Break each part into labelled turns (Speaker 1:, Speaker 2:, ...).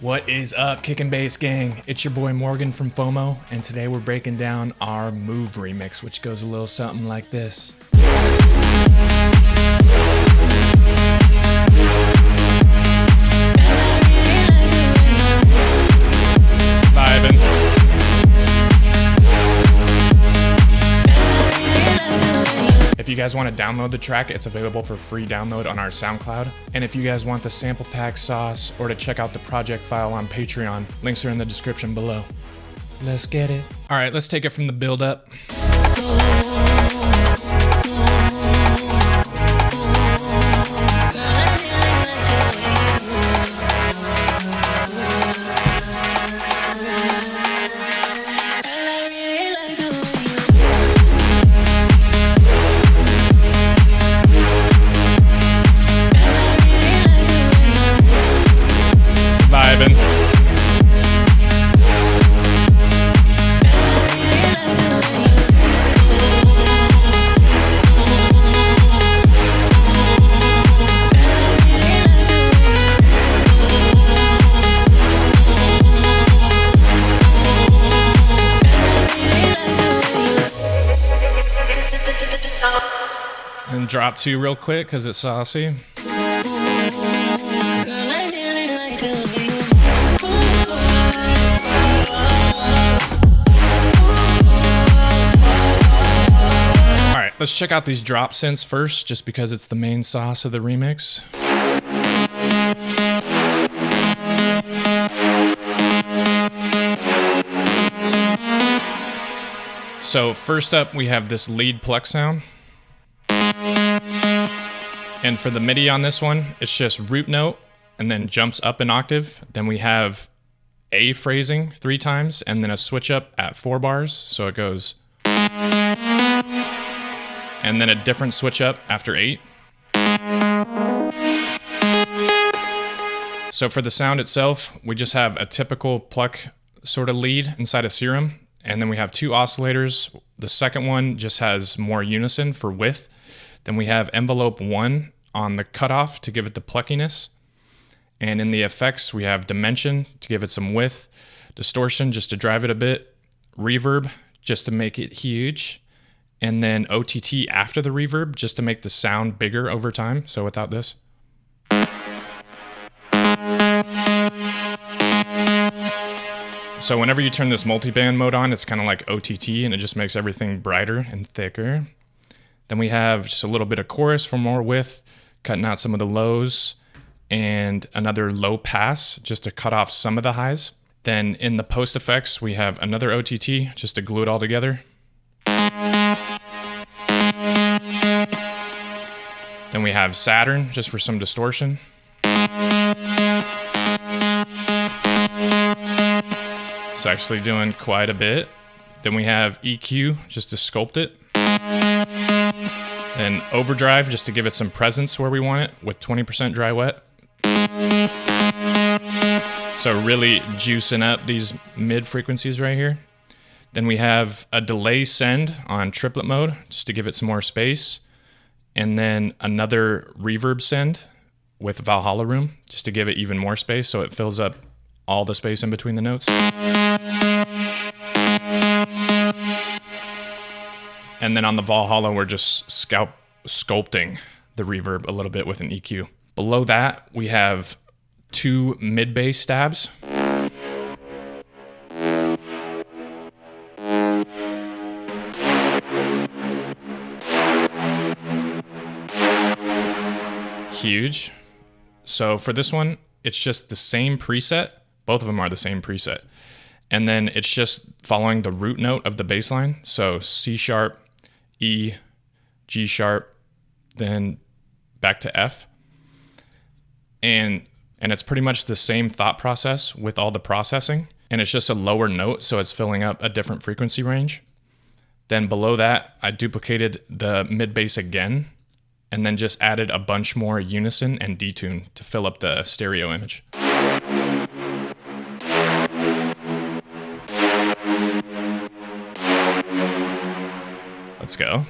Speaker 1: What is up, Kick and Bass gang? It's your boy Morgan from FOMO, and today we're breaking down our Move remix, which goes a little something like this. Vibin'. If you guys want to download the track, it's available for free download on our SoundCloud. And if you guys want the sample pack sauce or to check out the project file on Patreon, links are in the description below. Let's get it. All right, let's take it from the build up. And drop two real quick because it's saucy. Alright, let's check out these Dropsense first, just because it's the main sauce of the remix. So first up, we have this lead pluck sound. And for the MIDI on this one, it's just root note and then jumps up an octave. Then we have A phrasing 3 times and then a switch up at 4 bars. So it goes, and then a different switch up after 8. So for the sound itself, we just have a typical pluck sort of lead inside a serum. And then we have 2 oscillators. The second one just has more unison for width. Then we have envelope 1 on the cutoff to give it the pluckiness. And in the effects, we have dimension to give it some width, distortion just to drive it a bit, reverb just to make it huge, and then OTT after the reverb just to make the sound bigger over time. So without this. So whenever you turn this multiband mode on, it's kind of like OTT and it just makes everything brighter and thicker. Then we have just a little bit of chorus for more width, cutting out some of the lows, and another low pass just to cut off some of the highs. Then in the post effects, we have another OTT just to glue it all together. Then we have Saturn just for some distortion. It's actually doing quite a bit. Then we have EQ just to sculpt it. And overdrive just to give it some presence where we want it with 20% dry wet. So really juicing up these mid frequencies right here. Then we have a delay send on triplet mode just to give it some more space. And then another reverb send with Valhalla room just to give it even more space so it fills up all the space in between the notes. And then on the Valhalla, we're just sculpting the reverb a little bit with an EQ. Below that, we have 2 mid-bass stabs. Huge. So for this one, it's just the same preset. Both of them are the same preset. And then it's just following the root note of the bass line. So C sharp, E, G sharp, then back to F. And it's pretty much the same thought process with all the processing. And it's just a lower note, so it's filling up a different frequency range. Then below that, I duplicated the mid bass again, and then just added a bunch more unison and detune to fill up the stereo image. Let's go.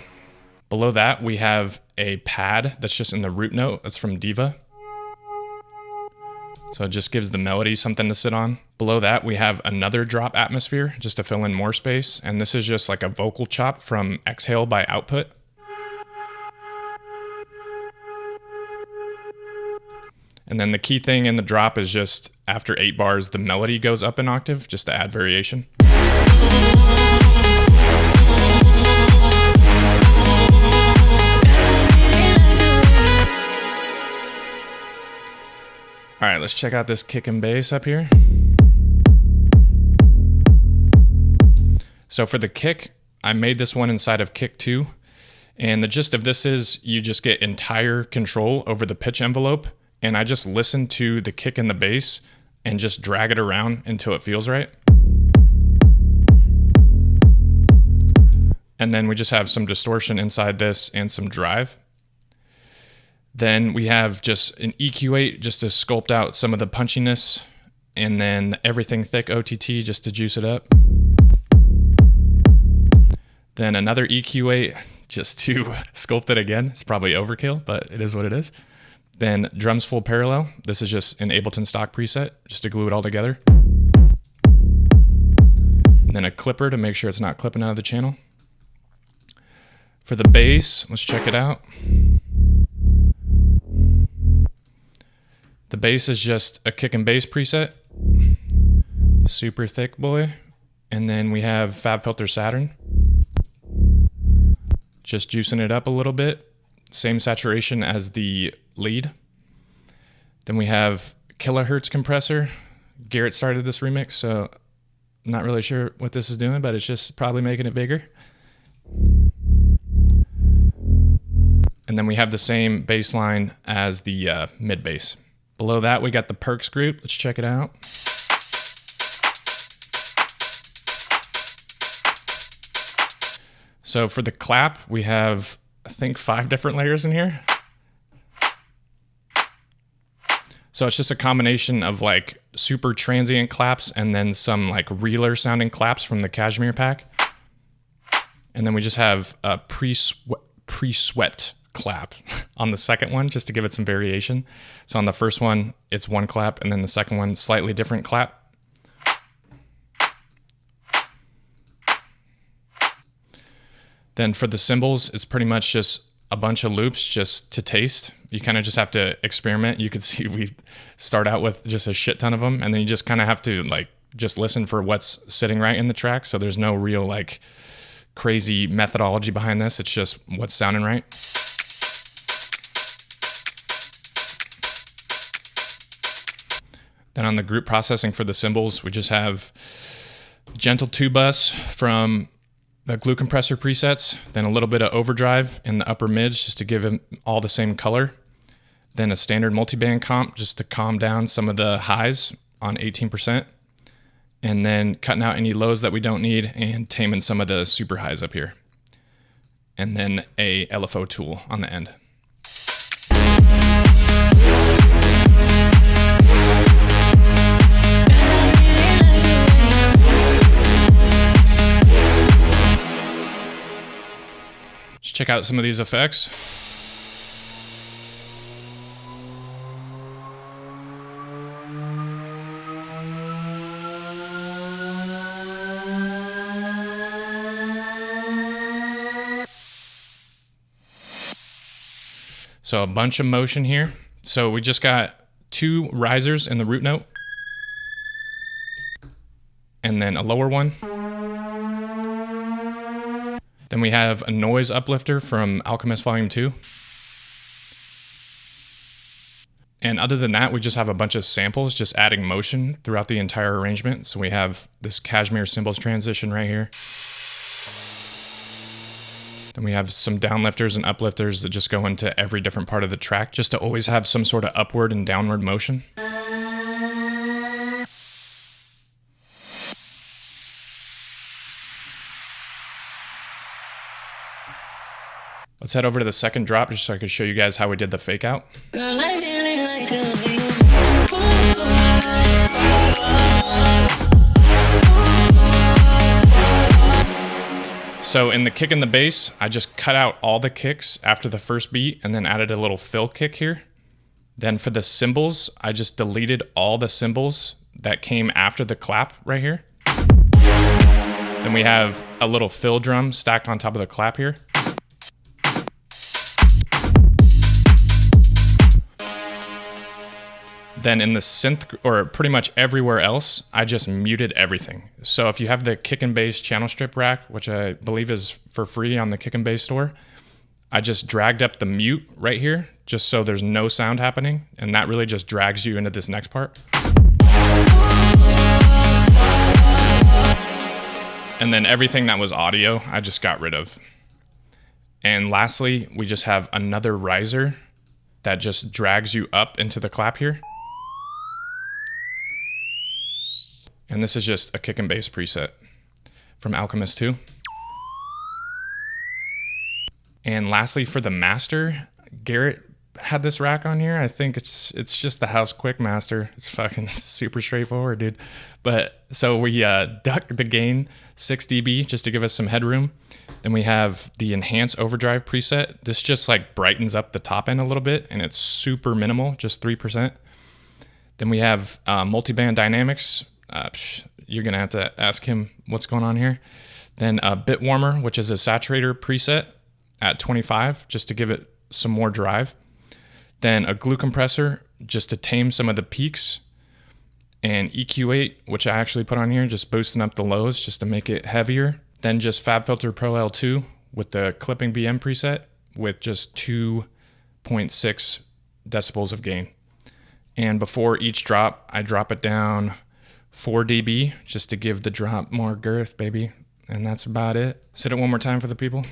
Speaker 1: Below that, we have a pad that's just in the root note. That's from Diva. So it just gives the melody something to sit on. Below that, we have another drop atmosphere just to fill in more space. And this is just like a vocal chop from Exhale by Output. And then the key thing in the drop is just after 8 bars, the melody goes up an octave just to add variation. All right, let's check out this kick and bass up here. So for the kick, I made this one inside of kick 2. And the gist of this is you just get entire control over the pitch envelope. And I just listen to the kick and the bass and just drag it around until it feels right. And then we just have some distortion inside this and some drive. Then we have just an EQ8 just to sculpt out some of the punchiness, and then Everything Thick OTT just to juice it up. Then another EQ8 just to sculpt it again. It's probably overkill, but it is what it is. Then Drums Full Parallel. This is just an Ableton stock preset just to glue it all together. And then a clipper to make sure it's not clipping out of the channel. For the bass, let's check it out. The bass is just a kick and bass preset, super thick boy. And then we have FabFilter Saturn, just juicing it up a little bit. Same saturation as the lead. Then we have Kilohertz compressor. Garrett started this remix, so not really sure what this is doing, but it's just probably making it bigger. And then we have the same bass line as the mid bass. Below that, we got the Perks group. Let's check it out. So for the clap, we have, I think, 5 different layers in here. So it's just a combination of like super transient claps and then some like reeler sounding claps from the Cashmere pack. And then we just have a pre-swept clap on the second one just to give it some variation. So on the first one, it's one clap, and then the second one, slightly different clap. Then for the cymbals, it's pretty much just a bunch of loops just to taste. You kind of just have to experiment. You can see we start out with just a shit ton of them, and then you just kind of have to like just listen for what's sitting right in the track. So there's no real like crazy methodology behind this. It's just what's sounding right. Then on the group processing for the cymbals, we just have gentle 2-bus from the glue compressor presets, then a little bit of overdrive in the upper mids just to give them all the same color. Then a standard multiband comp just to calm down some of the highs on 18%. And then cutting out any lows that we don't need and taming some of the super highs up here. And then a LFO tool on the end. Let's check out some of these effects. So a bunch of motion here. So we just got 2 risers in the root note, and then a lower one. Then we have a noise uplifter from Alchemist Volume 2. And other than that, we just have a bunch of samples just adding motion throughout the entire arrangement. So we have this Cashmere cymbals transition right here. Then we have some downlifters and uplifters that just go into every different part of the track just to always have some sort of upward and downward motion. Let's head over to the second drop just so I can show you guys how we did the fake out. So in the kick and the bass, I just cut out all the kicks after the first beat and then added a little fill kick here. Then for the cymbals, I just deleted all the cymbals that came after the clap right here. Then we have a little fill drum stacked on top of the clap here. Then in the synth, or pretty much everywhere else, I just muted everything. So if you have the kick and bass channel strip rack, which I believe is for free on the kick and bass store, I just dragged up the mute right here, just so there's no sound happening. And that really just drags you into this next part. And then everything that was audio, I just got rid of. And lastly, we just have another riser that just drags you up into the clap here. And this is just a kick and bass preset from Alchemist 2. And lastly, for the master, Garrett had this rack on here. I think it's just the House Quick Master. It's fucking super straightforward, dude. But so we ducked the gain 6 dB just to give us some headroom. Then we have the Enhance Overdrive preset. This just like brightens up the top end a little bit, and it's super minimal, just 3%. Then we have Multiband Dynamics. You're gonna have to ask him what's going on here. Then a Bit Warmer, which is a saturator preset at 25, just to give it some more drive. Then a glue compressor, just to tame some of the peaks. And EQ8, which I actually put on here, just boosting up the lows, just to make it heavier. Then just FabFilter Pro L2 with the clipping BM preset with just 2.6 decibels of gain. And before each drop, I drop it down 4 dB just to give the drop more girth, baby. And that's about it. Say it one more time for the people.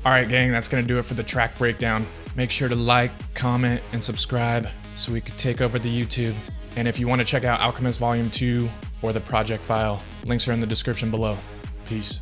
Speaker 1: All right, gang, that's gonna do it for the track breakdown. Make sure to like, comment, and subscribe so we could take over the YouTube. And if you want to check out Alchemist Volume 2 or the project file, links are in the description below. Peace.